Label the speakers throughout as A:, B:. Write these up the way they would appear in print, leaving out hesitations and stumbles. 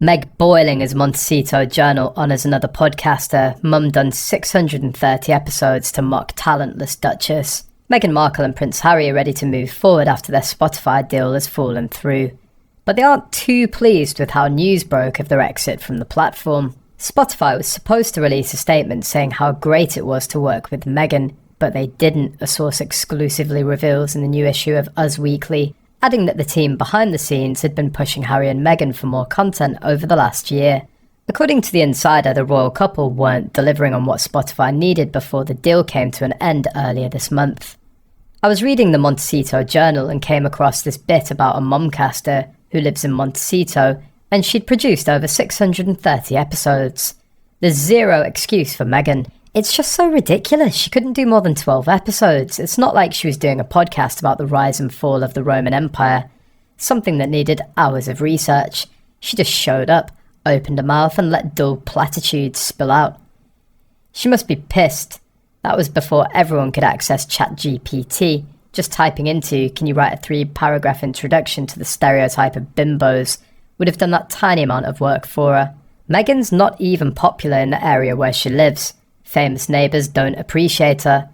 A: Meg boiling as Montecito Journal honours another podcaster. Mum done 630 episodes to mock Talentless Duchess. Meghan Markle and Prince Harry are ready to move forward after their Spotify deal has fallen through. But they aren't too pleased with how news broke of their exit from the platform. Spotify was supposed to release a statement saying how great it was to work with Meghan, but they didn't, a source exclusively reveals in the new issue of Us Weekly, adding that the team behind the scenes had been pushing Harry and Meghan for more content over the last year. According to the insider, the royal couple weren't delivering on what Spotify needed before the deal came to an end earlier this month. I was reading the Montecito Journal and came across this bit about a mumcaster who lives in Montecito, and she'd produced over 630 episodes. There's zero excuse for Meghan. It's just so ridiculous. She couldn't do more than 12 episodes. It's not like she was doing a podcast about the rise and fall of the Roman Empire, something that needed hours of research. She just showed up, opened her mouth, and let dull platitudes spill out. She must be pissed. That was before everyone could access ChatGPT. Just typing into, "Can you write a 3-paragraph introduction to the stereotype of bimbos?" would have done that tiny amount of work for her. Meghan's not even popular in the area where she lives. Famous neighbours don't appreciate her.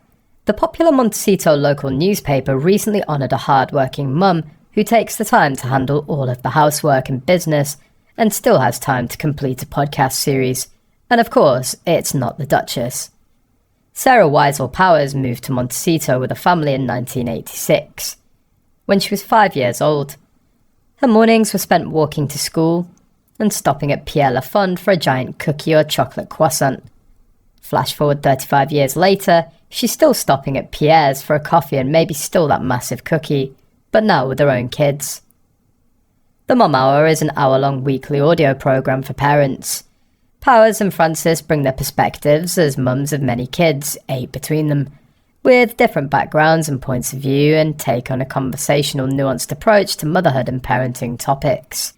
A: The popular Montecito local newspaper recently honoured a hard-working mum who takes the time to handle all of the housework and business and still has time to complete a podcast series. And of course, it's not the Duchess. Sarah Weisel Powers moved to Montecito with a family in 1986, when she was 5 years old. Her mornings were spent walking to school and stopping at Pierre Lafond for a giant cookie or chocolate croissant. Flash forward 35 years later, she's still stopping at Pierre's for a coffee and maybe still that massive cookie, but now with her own kids. The Mum Hour is an hour-long weekly audio programme for parents. Powers and Francis bring their perspectives as mums of many kids, 8 between them, with different backgrounds and points of view, and take on a conversational, nuanced approach to motherhood and parenting topics.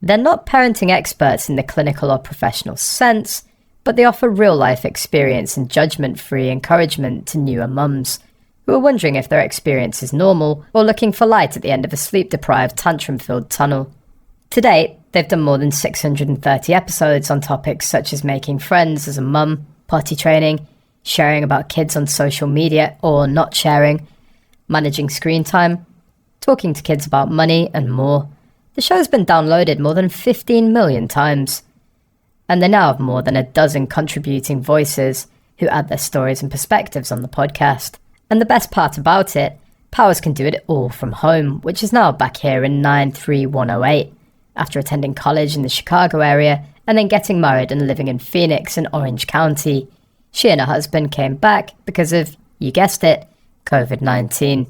A: They're not parenting experts in the clinical or professional sense, but they offer real-life experience and judgment-free encouragement to newer mums who are wondering if their experience is normal or looking for light at the end of a sleep-deprived, tantrum-filled tunnel. To date, they've done more than 630 episodes on topics such as making friends as a mum, potty training, sharing about kids on social media or not sharing, managing screen time, talking to kids about money, and more. The show's been downloaded more than 15 million times. And they now have more than a dozen contributing voices who add their stories and perspectives on the podcast. And the best part about it, Powers can do it all from home, which is now back here in 93108, after attending college in the Chicago area and then getting married and living in Phoenix and Orange County. She and her husband came back because of, you guessed it, COVID-19.